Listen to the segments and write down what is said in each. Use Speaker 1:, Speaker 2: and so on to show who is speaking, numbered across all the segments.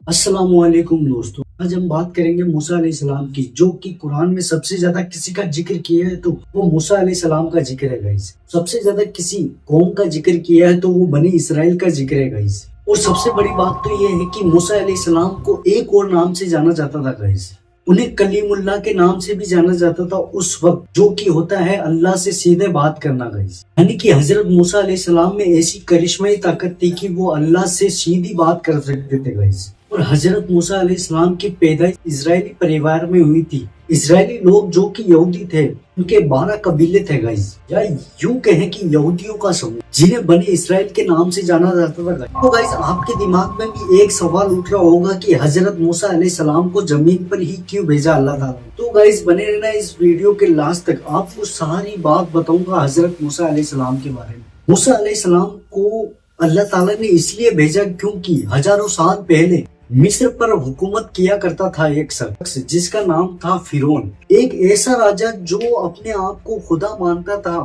Speaker 1: अस्सलामुअलैकुम दोस्तों, आज हम बात करेंगे मूसा अलैहिस्सलाम की, जो कि कुरान में सबसे ज्यादा किसी का जिक्र किया है तो वो मूसा अलैहिस्सलाम का जिक्र है गाइस। सबसे ज्यादा किसी कौम का जिक्र किया है तो वो बनी इसराइल का जिक्र है गाइस। और सबसे बड़ी बात तो ये है कि मूसा अलैहिस्सलाम को एक और नाम से जाना जाता था गाइस। उन्हें कलीमुल्लाह के नाम से भी जाना जाता था उस वक्त, जो कि होता है अल्लाह से सीधे बात करना गाइस। यानी कि हजरत मूसा अलैहिस्सलाम में ऐसी करिश्माई ताकत थी कि वो अल्लाह से सीधी बात कर सकते थे गाइस। और हजरत मूसा अलैहिस्सलाम की पैदाइश इजरायली परिवार में हुई थी। इजरायली लोग जो कि यहूदी थे, उनके 12 कबीले थे गाइस, या यूं कहें कि यहूदियों का समूह, जिन्हें बनी इसराइल के नाम से जाना जाता था गाइस। तो गाइस, आपके दिमाग में भी एक सवाल उठ रहा होगा कि हजरत मूसा अलैहिस्सलाम को जमीन पर ही क्यों भेजा अल्लाह ताला। तो गाइस, बने रहना इस वीडियो के लास्ट तक, आपको सारी बात बताऊंगा हजरत मूसा अलैहिस्सलाम के बारे में। मूसा अलैहिस्सलाम को अल्लाह ताला ने इसलिए भेजा क्योंकि हजारों साल पहले मिस्र पर हुकूमत किया करता था एक शख्स, जिसका नाम था फिरौन। एक ऐसा राजा जो अपने आप को खुदा मानता था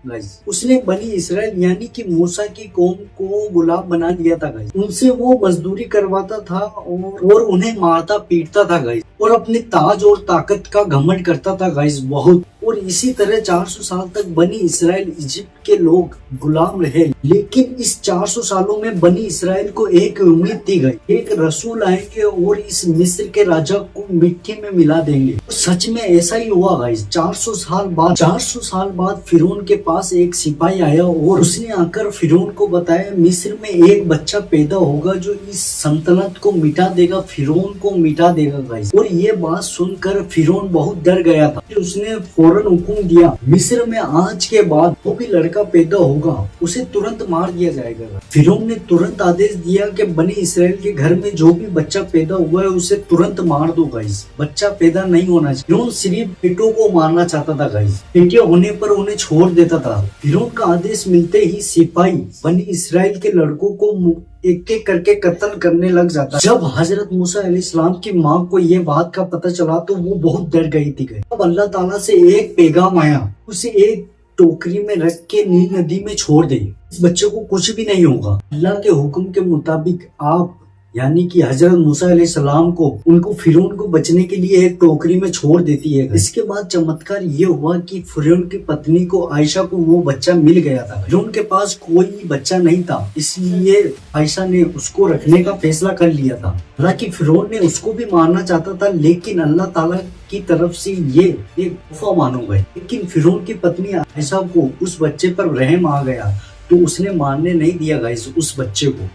Speaker 1: गाइस। उसने बनी इसराइल यानी कि मूसा की कौम को गुलाम बना दिया था गाइस। उनसे वो मजदूरी करवाता था और उन्हें मारता पीटता था गाइस, और अपने ताज और ताकत का घमंड करता था गाइस बहुत। और इसी तरह 400 साल तक बनी इसराइल इजिप्ट के लोग गुलाम रहे। लेकिन इस 400 सालों में बनी इसराइल को एक उम्मीद दी गई, एक रसूल आएंगे और इस मिस्र के राजा को मिट्टी में मिला देंगे। सच में ऐसा ही हुआ गाइस। 400 साल बाद फिरौन के पास एक सिपाही आया और उसने आकर फिरौन को बताया, मिस्र में एक बच्चा पैदा होगा जो इस सल्तनत को मिटा देगा, फिरौन को मिटा देगा गाइस। और ये बात सुनकर फिरौन बहुत डर गया था। उसने फौरन हुक्म दिया, मिस्र में आज के बाद जो भी लड़का पैदा होगा उसे तुरंत मार दिया जाएगा। फिरौन ने तुरंत आदेश दिया कि बनी इसराइल के घर में जो भी बच्चा पैदा हुआ है उसे तुरंत मार दो गाइस। बच्चा पैदा नहीं होना चाहिए। फिरौन सिर्फ बेटों को मारना चाहता था गाइस। बेटियां होने पर उन्हें छोड़ देता था। फिरौन का आदेश मिलते ही सिपाही बनी इसराइल के लड़कों को एक एक करके कत्ल करने लग जाता। जब हजरत मूसा अलैहिस्सलाम की माँ को ये बात का पता चला तो वो बहुत डर गई थी। अब अल्लाह ताला से एक पैगाम आया, उसे एक टोकरी में रख के नील नदी में छोड़ दे, इस बच्चे को कुछ भी नहीं होगा। अल्लाह के हुक्म के मुताबिक आप यानी कि हजरत मूसा अलैहिस्सलाम को उनको फिरौन को बचने के लिए एक टोकरी में छोड़ देती है। इसके बाद चमत्कार ये हुआ कि फिरौन की पत्नी को आयशा को वो बच्चा मिल गया था। फिरौन के पास कोई बच्चा नहीं था, इसलिए आयशा ने उसको रखने का फैसला कर लिया था। हालांकि फिरौन ने उसको भी मारना चाहता था, लेकिन अल्लाह ताला की तरफ से ये एक तोहफा मानो गए। लेकिन फिरौन की पत्नी आयशा को उस बच्चे पर रहम आ गया तो उसने मारने नहीं दिया गाइस उस बच्चे को।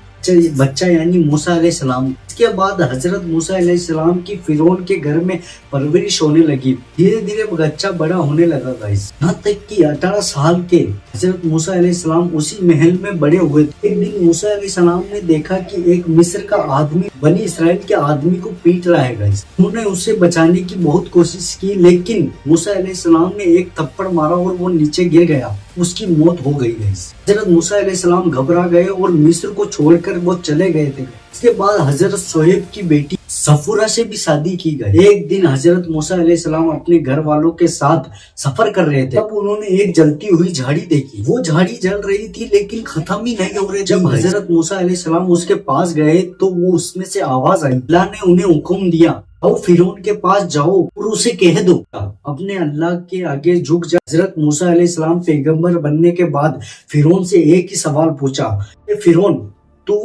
Speaker 1: बच्चा यानी मूसा अलैहिस्सलाम। इसके बाद हजरत मूसा अलैहिस्सलाम की फिरौन के घर में परवरिश होने लगी। धीरे धीरे बच्चा बड़ा होने लगा गाइस, यहाँ तक कि 18 साल के हजरत मूसा अलैहिस्सलाम उसी महल में बड़े हुए। एक दिन मूसा अलैहिस्सलाम ने देखा कि एक मिस्र का आदमी बनी इसराइल के आदमी को पीट रहा है गाइस। उन्होंने उसे बचाने की बहुत कोशिश की, लेकिन मूसा अलैहिस्सलाम ने एक थप्पड़ मारा और वो नीचे गिर गया। उसकी मौत हो गई गाइस। हजरत मूसा अलैहिस्सलाम घबरा गए और मिस्र को छोड़कर वो चले गए थे। इसके बाद हजरत शोएब की बेटी सफूरा से भी शादी की गई। एक दिन हजरत मूसा अलैहिस्सलाम अपने घर वालों के साथ सफर कर रहे थे, तब उन्होंने एक जलती हुई झाड़ी देखी। वो झाड़ी जल रही थी लेकिन खत्म ही नहीं हो रही। जब हजरत मूसा अलैहिस्सलाम उसके पास गए तो वो उसमें से आवाज आई। अल्लाह ने उन्हें हुक्म दिया, आओ फिरौन के पास जाओ और उसे कह दो अपने अल्लाह के आगे झुक जा। हजरत मूसा अलैहिस्सलाम पैगंबर बनने के बाद फिरौन से एक ही सवाल पूछा, फिरौन तू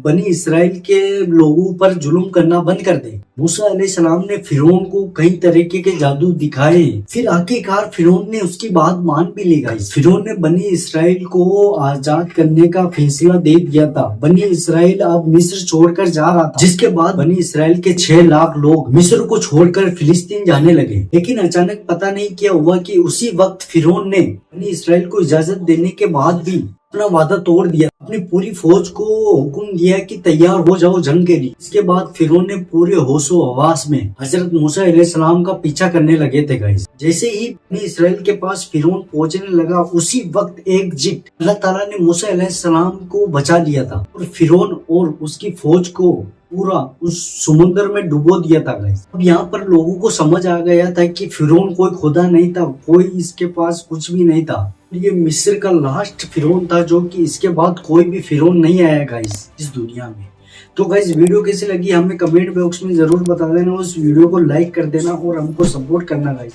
Speaker 1: बनी इसराइल के लोगों पर जुल्म करना बंद कर दे। मूसा अलैहिस्सलाम ने फिरौन को कई तरीके के जादू दिखाए। फिर आखिरकार फिरौन ने उसकी बात मान भी ली गई। फिरौन ने बनी इसराइल को आजाद करने का फैसला दे दिया था। बनी इसराइल अब मिस्र छोड़कर जा रहा था, जिसके बाद बनी इसराइल के 6 लाख लोग मिस्र को छोड़कर फिलिस्तीन जाने लगे। लेकिन अचानक पता नहीं क्या हुआ कि उसी वक्त फिरौन ने बनी इसराइल को इजाजत देने के बाद भी अपना वादा तोड़ दिया। अपनी पूरी फौज को हुक्म दिया कि तैयार हो जाओ जंग के लिए। इसके बाद फिरौन ने पूरे होशो हवास में हजरत मूसा अलैहिस्सलाम का पीछा करने लगे थे गाइस। जैसे ही बनी इसराइल के पास फिरौन पहुंचने लगा, उसी वक्त एक जिट अल्लाह ताला ने मूसा अलैहिस्सलाम को बचा लिया था और फिरौन और उसकी फौज को पूरा उस समुद्र में डुबो दिया था गाइस। अब यहाँ पर लोगों को समझ आ गया था कि फिरौन कोई खुदा नहीं था, कोई इसके पास कुछ भी नहीं था। ये मिस्र का लास्ट फिरौन था, जो कि इसके बाद कोई भी फिरौन नहीं आया गाइस इस दुनिया में। तो गाइस वीडियो कैसी लगी हमें कमेंट बॉक्स में जरूर बता देना, उस वीडियो को लाइक कर देना और हमको सपोर्ट करना गाइस।